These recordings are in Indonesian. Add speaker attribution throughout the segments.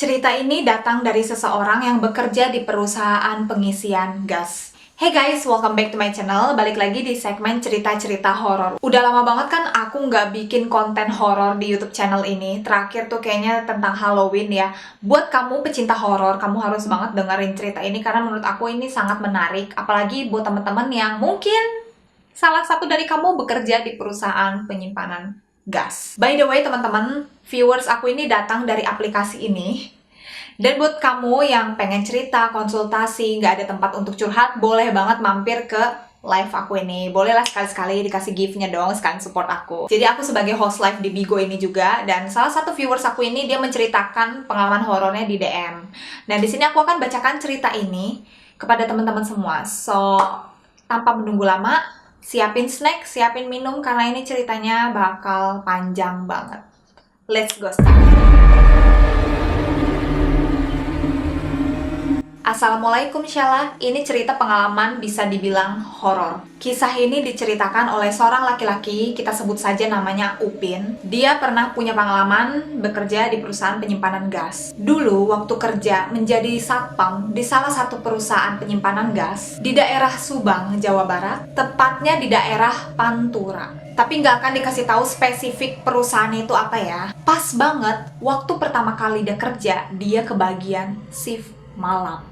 Speaker 1: Cerita ini datang dari seseorang yang bekerja di perusahaan pengisian gas. Hey guys, welcome back to my channel. Balik lagi di segmen cerita-cerita horor. Udah lama banget kan aku nggak bikin konten horor di YouTube channel ini. Terakhir tuh kayaknya tentang Halloween ya. Buat kamu pecinta horor, kamu harus banget dengerin cerita ini karena menurut aku ini sangat menarik. Apalagi buat teman-teman yang mungkin salah satu dari kamu bekerja di perusahaan penyimpanan gas. By the way, teman-teman, viewers aku ini datang dari aplikasi ini. Dan buat kamu yang pengen cerita, konsultasi, nggak ada tempat untuk curhat, boleh banget mampir ke live aku ini. Bolehlah sekali-sekali dikasih gift-nya dong, sekalian support aku. Jadi aku sebagai host live di Bigo ini juga, dan salah satu viewers aku ini dia menceritakan pengalaman horornya di DM. Nah, di sini aku akan bacakan cerita ini kepada teman-teman semua. So, tanpa menunggu lama, siapin snack, siapin minum, karena ini ceritanya bakal panjang banget. Let's go start. Assalamualaikum Syala, ini cerita pengalaman bisa dibilang horor. Kisah ini diceritakan oleh seorang laki-laki, kita sebut saja namanya Upin. Dia pernah punya pengalaman bekerja di perusahaan penyimpanan gas. Dulu waktu kerja menjadi satpam di salah satu perusahaan penyimpanan gas di daerah Subang, Jawa Barat, tepatnya di daerah Pantura. Tapi nggak akan dikasih tahu spesifik perusahaan itu apa ya. Pas banget, waktu pertama kali dia kerja, dia kebagian shift malam.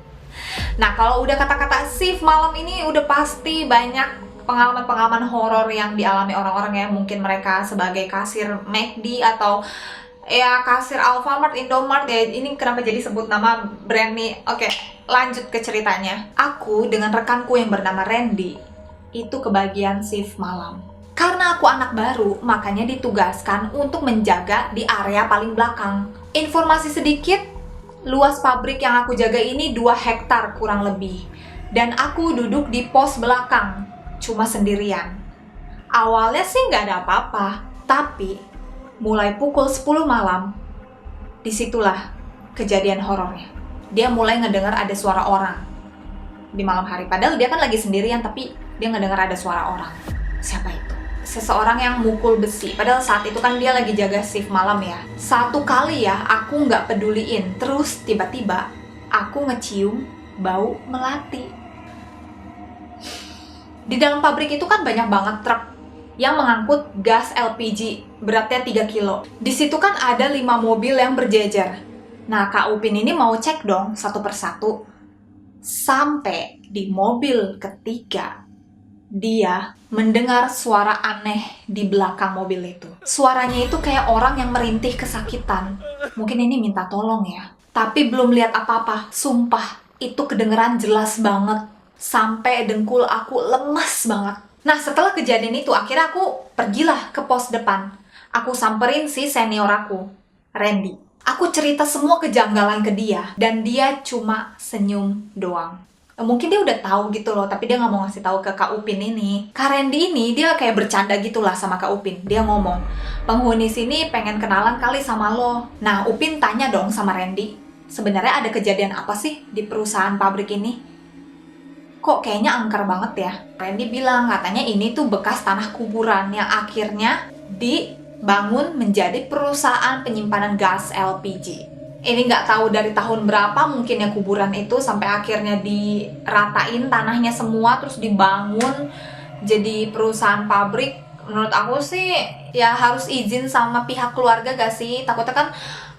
Speaker 1: Nah, kalau udah kata-kata shift malam ini udah pasti banyak pengalaman-pengalaman horor yang dialami orang-orang ya. Mungkin mereka sebagai kasir McD atau ya kasir Alfamart, Indomart ya. Ini kenapa jadi sebut nama brand nih? Oke, lanjut ke ceritanya. Aku dengan rekanku yang bernama Randy itu kebagian shift malam. Karena aku anak baru, makanya ditugaskan untuk menjaga di area paling belakang. Informasi sedikit, luas pabrik yang aku jaga ini 2 hektar kurang lebih. Dan aku duduk di pos belakang, cuma sendirian. Awalnya sih nggak ada apa-apa, tapi mulai pukul 10 malam, disitulah kejadian horornya. Dia mulai ngedengar ada suara orang di malam hari. Padahal dia kan lagi sendirian, tapi dia ngedengar ada suara orang. Siapa itu? Seseorang yang mukul besi. Padahal saat itu kan dia lagi jaga shift malam ya. Satu kali ya, aku nggak peduliin. Terus tiba-tiba aku ngecium bau melati. Di dalam pabrik itu kan banyak banget truk yang mengangkut gas LPG beratnya 3 kilo. Di situ kan ada 5 mobil yang berjejer. Nah, Kak Upin ini mau cek dong satu persatu. Sampai di mobil ketiga, dia mendengar suara aneh di belakang mobil itu. Suaranya itu kayak orang yang merintih kesakitan. Mungkin ini minta tolong ya. Tapi belum lihat apa-apa. Sumpah, itu kedengeran jelas banget. Sampai dengkul aku lemas banget. Nah, setelah kejadian itu, akhirnya aku pergilah ke pos depan. Aku samperin si senior aku, Randy. Aku cerita semua kejanggalan ke dia. Dan dia cuma senyum doang. Mungkin dia udah tahu gitu loh, tapi dia nggak mau ngasih tahu ke Kak Upin ini. Kak Randy ini dia kayak bercanda gitulah sama Kak Upin. Dia ngomong, penghuni sini pengen kenalan kali sama lo. Nah, Upin tanya dong sama Randy, sebenarnya ada kejadian apa sih di perusahaan pabrik ini? Kok kayaknya angker banget ya? Randy bilang katanya ini tuh bekas tanah kuburan yang akhirnya dibangun menjadi perusahaan penyimpanan gas LPG. Ini nggak tahu dari tahun berapa mungkin ya kuburan itu sampai akhirnya diratain tanahnya semua terus dibangun jadi perusahaan pabrik. Menurut aku sih ya harus izin sama pihak keluarga gak sih? Takutnya kan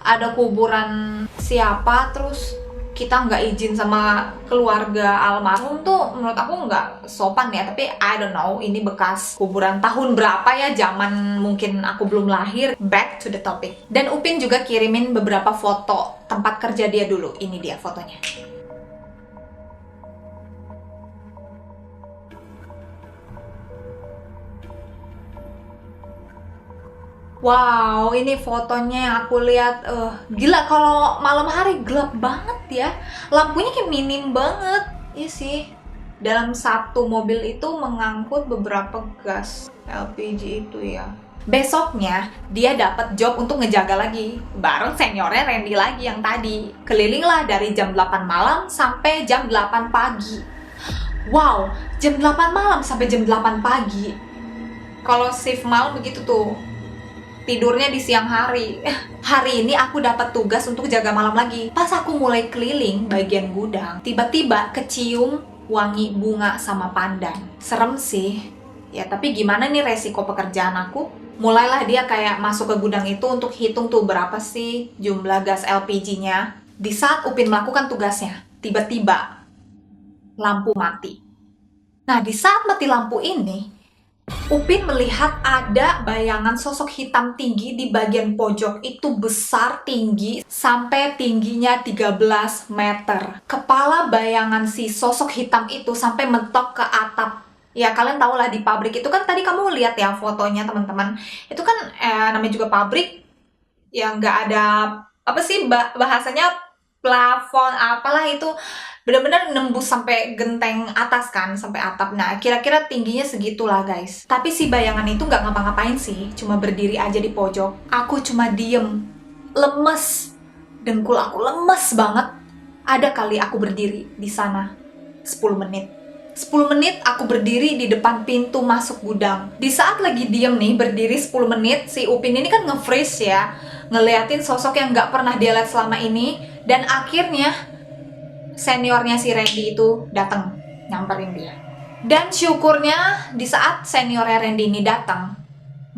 Speaker 1: ada kuburan siapa terus kita nggak izin sama keluarga almarhum tuh menurut aku nggak sopan ya. Tapi I don't know, ini bekas kuburan tahun berapa ya, zaman mungkin aku belum lahir. Back to the topic. Dan Upin juga kirimin beberapa foto tempat kerja dia dulu. Ini dia fotonya. Wow, ini fotonya yang aku lihat. Gila, kalau malam hari gelap banget ya. Lampunya kayak minim banget. Iya sih. Dalam satu mobil itu mengangkut beberapa gas LPG itu ya. Besoknya, dia dapat job untuk ngejaga lagi. Bareng seniornya Randy lagi yang tadi. Kelilinglah dari jam 8 malam sampai jam 8 pagi. Wow, jam 8 malam sampai jam 8 pagi. Kalau shift malam begitu tuh. tidurnya di siang hari. Hari ini aku dapat tugas untuk jaga malam lagi. Pas aku mulai keliling bagian gudang, tiba-tiba kecium wangi bunga sama pandan. Serem sih. Ya tapi gimana nih resiko pekerjaan aku? Mulailah dia kayak masuk ke gudang itu untuk hitung tuh berapa sih jumlah gas LPG-nya. Di saat Upin melakukan tugasnya, tiba-tiba lampu mati. Nah, di saat mati lampu ini, Upin melihat ada bayangan sosok hitam tinggi di bagian pojok. Itu besar, tinggi, sampai tingginya 13 meter. Kepala bayangan si sosok hitam itu sampai mentok ke atap. Ya, kalian tau lah di pabrik itu kan, tadi kamu lihat ya fotonya teman-teman. Itu kan namanya juga pabrik, yang nggak ada, apa sih bahasanya, plafon, apalah itu. Benar-benar nembus sampai genteng atas kan, sampai atap. Nah, kira-kira tingginya segitulah guys. Tapi si bayangan itu nggak ngapa-ngapain sih, cuma berdiri aja di pojok. Aku cuma diem, lemes. Dengkul aku lemes banget. Ada kali aku berdiri di sana 10 menit. 10 menit aku berdiri di depan pintu masuk gudang. Di saat lagi diem nih, berdiri 10 menit, si Upin ini kan nge-freeze ya, ngeliatin sosok yang nggak pernah dia lihat selama ini. Dan akhirnya seniornya si Randy itu datang nyamperin dia. Dan syukurnya di saat seniornya Randy ini datang,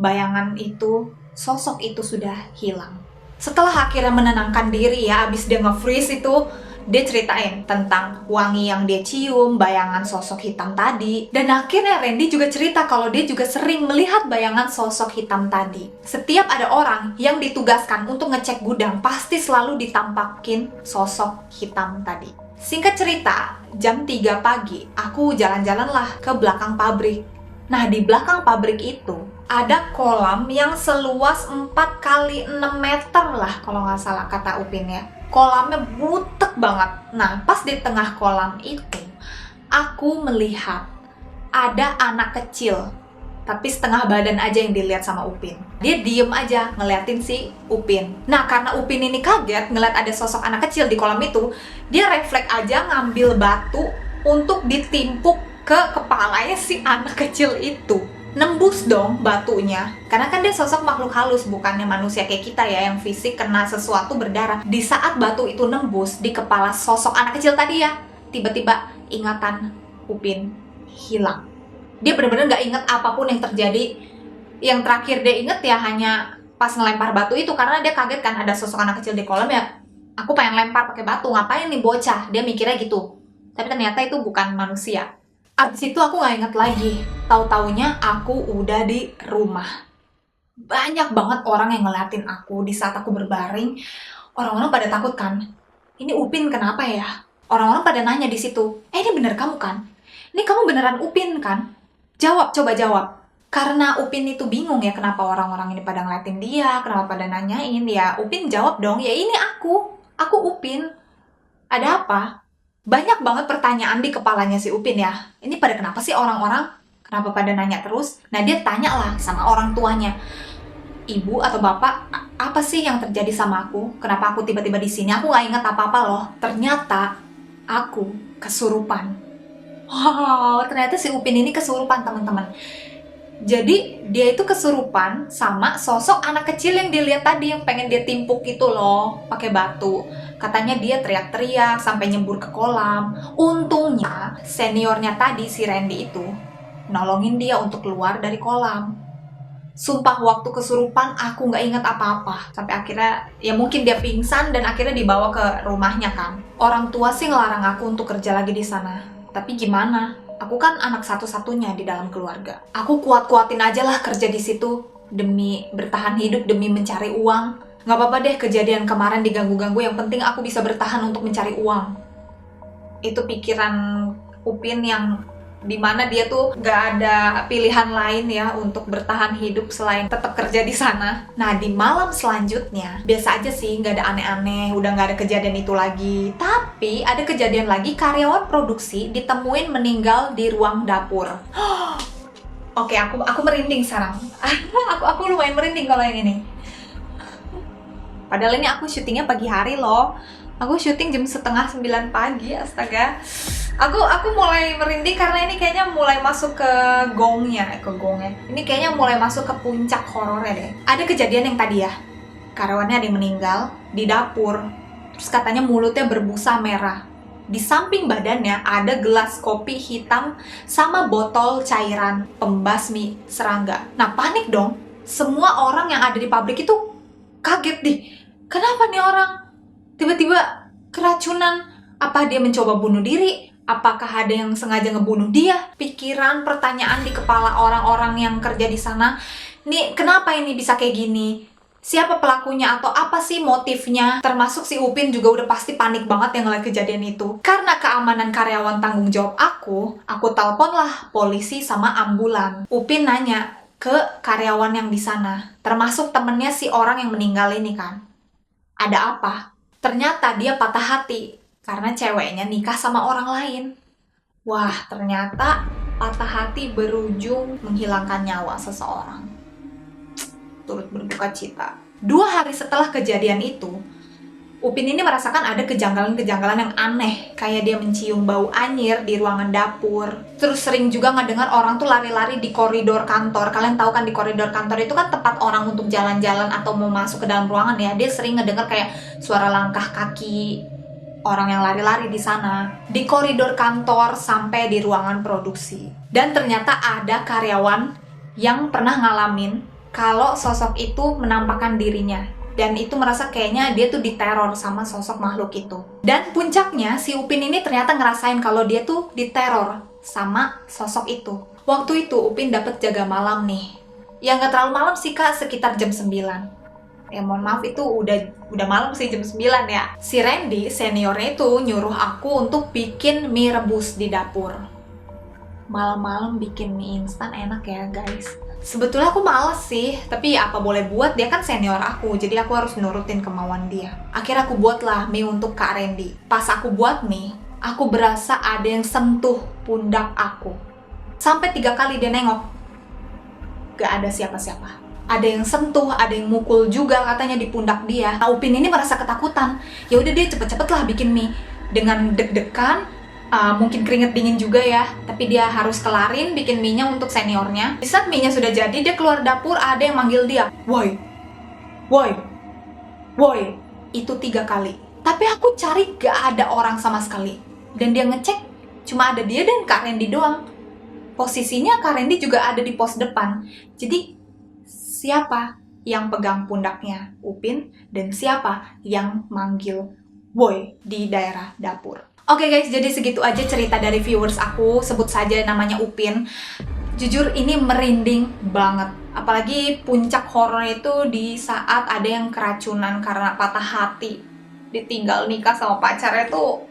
Speaker 1: bayangan itu, sosok itu sudah hilang. Setelah akhirnya menenangkan diri ya, abis dia nge-freeze itu, dia ceritain tentang wangi yang dia cium, bayangan sosok hitam tadi. Dan akhirnya Randy juga cerita kalau dia juga sering melihat bayangan sosok hitam tadi. Setiap ada orang yang ditugaskan untuk ngecek gudang, pasti selalu ditampakin sosok hitam tadi. Singkat cerita, jam 3 pagi, aku jalan-jalan lah ke belakang pabrik. Nah, di belakang pabrik itu, ada kolam yang seluas 4 kali 6 meter lah, kalau nggak salah kata Upin ya. Kolamnya butek banget. Nah, pas di tengah kolam itu, aku melihat ada anak kecil, tapi setengah badan aja yang dilihat sama Upin. Dia diem aja ngeliatin si Upin. Nah, karena Upin ini kaget ngeliat ada sosok anak kecil di kolam itu, dia refleks aja ngambil batu untuk ditimpuk ke kepalanya si anak kecil itu. Nembus dong batunya, karena kan dia sosok makhluk halus, bukannya manusia kayak kita ya, yang fisik kena sesuatu berdarah. Di saat batu itu nembus di kepala sosok anak kecil tadi ya, tiba-tiba ingatan Upin hilang. Dia benar-benar gak inget apapun yang terjadi. Yang terakhir dia inget ya hanya pas ngelempar batu itu, karena dia kaget kan ada sosok anak kecil di kolam ya. Aku pengen lempar pakai batu, ngapain nih bocah? Dia mikirnya gitu. Tapi ternyata itu bukan manusia. Abis itu aku gak inget lagi. Tahu-taunya aku udah di rumah. Banyak banget orang yang ngeliatin aku di saat aku berbaring. Orang-orang pada takut kan. Ini Upin kenapa ya? Orang-orang pada nanya di situ. Ini bener kamu kan? Ini kamu beneran Upin kan? Jawab, coba jawab. Karena Upin itu bingung ya kenapa orang-orang ini pada ngeliatin dia, kenapa pada nanyain. Ya Upin jawab dong, ya ini aku Upin. Ada apa? Banyak banget pertanyaan di kepalanya si Upin ya. Ini pada kenapa sih orang-orang? Kenapa pada nanya terus? Nah, dia tanya lah sama orang tuanya. Ibu atau bapak, apa sih yang terjadi sama aku? Kenapa aku tiba-tiba di sini? Aku gak ingat apa-apa loh. Ternyata aku kesurupan. Wow, ternyata si Upin ini kesurupan, teman-teman. Jadi dia itu kesurupan sama sosok anak kecil yang dilihat tadi, yang pengen dia timpuk itu loh pakai batu. Katanya dia teriak-teriak sampai nyembur ke kolam. Untungnya seniornya tadi si Randy itu nolongin dia untuk keluar dari kolam. Sumpah waktu kesurupan aku nggak ingat apa-apa. Sampai akhirnya ya mungkin dia pingsan dan akhirnya dibawa ke rumahnya kan. Orang tua sih ngelarang aku untuk kerja lagi di sana. Tapi gimana? Aku kan anak satu-satunya di dalam keluarga. Aku kuat-kuatin aja lah kerja di situ demi bertahan hidup, demi mencari uang. Nggak apa-apa deh kejadian kemarin diganggu-ganggu, yang penting aku bisa bertahan untuk mencari uang. Itu pikiran Upin yang dimana dia tuh nggak ada pilihan lain ya untuk bertahan hidup selain tetap kerja di sana. Nah, di malam selanjutnya biasa aja sih, nggak ada aneh-aneh, udah nggak ada kejadian itu lagi. Tapi ada kejadian lagi, karyawan produksi ditemuin meninggal di ruang dapur. Oke, aku merinding sekarang. aku lumayan merinding kalau yang ini. Padahal ini aku syutingnya pagi hari loh. Aku syuting jam setengah 9 pagi, astaga. Aku mulai merinding karena ini kayaknya mulai masuk ke gongnya. Ini kayaknya mulai masuk ke puncak horornya deh. Ada kejadian yang tadi ya, karyawannya ada yang meninggal di dapur. Terus katanya mulutnya berbusa merah. Di samping badannya ada gelas kopi hitam sama botol cairan pembasmi serangga. Nah, panik dong. Semua orang yang ada di pabrik itu kaget deh. Kenapa nih orang tiba-tiba keracunan? Apa dia mencoba bunuh diri? Apakah ada yang sengaja ngebunuh dia? Pikiran, pertanyaan di kepala orang-orang yang kerja di sana. Nih, kenapa ini bisa kayak gini? Siapa pelakunya atau apa sih motifnya? Termasuk si Upin juga udah pasti panik banget yang ngeliat kejadian itu. Karena keamanan karyawan tanggung jawab aku teleponlah polisi sama ambulan. Upin nanya ke karyawan yang di sana, termasuk temennya si orang yang meninggal ini kan. Ada apa? Ternyata dia patah hati karena ceweknya nikah sama orang lain. Wah, ternyata patah hati berujung menghilangkan nyawa seseorang. Turut berduka cita. 2 hari setelah kejadian itu, Upin ini merasakan ada kejanggalan-kejanggalan yang aneh. Kayak dia mencium bau anyir di ruangan dapur. Terus sering juga ngedengar orang tuh lari-lari di koridor kantor. Kalian tahu kan di koridor kantor itu kan tempat orang untuk jalan-jalan atau mau masuk ke dalam ruangan ya. Dia sering ngedengar kayak suara langkah kaki orang yang lari-lari di sana. Di koridor kantor sampai di ruangan produksi. Dan ternyata ada karyawan yang pernah ngalamin kalau sosok itu menampakkan dirinya. Dan itu merasa kayaknya dia tuh diteror sama sosok makhluk itu. Dan puncaknya si Upin ini ternyata ngerasain kalau dia tuh diteror sama sosok itu. Waktu itu Upin dapet jaga malam nih. Ya nggak terlalu malam sih kak, sekitar jam 9. Ya mohon maaf itu udah malam sih, jam 9 ya. Si Randy seniornya itu nyuruh aku untuk bikin mie rebus di dapur. Malam-malam bikin mie instan enak ya guys. Sebetulnya aku males sih, tapi ya apa boleh buat, dia kan senior aku, jadi aku harus nurutin kemauan dia. Akhirnya aku buatlah mie untuk Kak Randy. Pas aku buat mie, aku berasa ada yang sentuh pundak aku. Sampai 3 kali dia nengok, gak ada siapa-siapa. Ada yang sentuh, ada yang mukul juga katanya di pundak dia. Nah, Upin ini merasa ketakutan. Ya udah dia cepet-cepet lah bikin mie. Dengan deg-degan, mungkin keringet dingin juga ya, tapi dia harus kelarin bikin mie-nya untuk seniornya. Di saat mie-nya sudah jadi, dia keluar dapur, ada yang manggil dia, woi, woi, woi. Itu 3 kali. Tapi aku cari gak ada orang sama sekali. Dan dia ngecek, cuma ada dia dan Kak Randy doang. Posisinya Kak Randy juga ada di pos depan. Jadi siapa yang pegang pundaknya Upin dan siapa yang manggil woi di daerah dapur? Oke guys, jadi segitu aja cerita dari viewers aku, sebut saja namanya Upin. Jujur ini merinding banget. Apalagi puncak horor itu di saat ada yang keracunan karena patah hati, ditinggal nikah sama pacarnya tuh,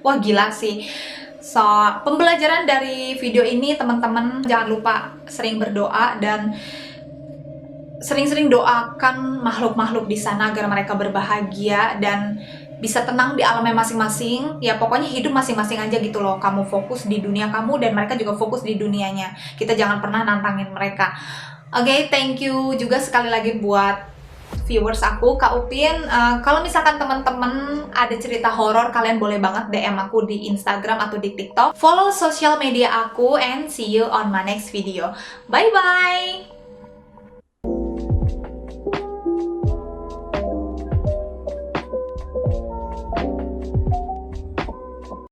Speaker 1: wah gila sih. So, pembelajaran dari video ini teman-teman jangan lupa sering berdoa dan sering-sering doakan makhluk-makhluk di sana agar mereka berbahagia dan bisa tenang di alamnya masing-masing. Ya pokoknya hidup masing-masing aja gitu loh. Kamu fokus di dunia kamu dan mereka juga fokus di dunianya. Kita jangan pernah nantangin mereka. Oke, thank you juga sekali lagi buat viewers aku, Kak Upin. Kalau misalkan teman-teman ada cerita horor, kalian boleh banget DM aku di Instagram atau di TikTok. Follow sosial media aku and see you on my next video. Bye-bye!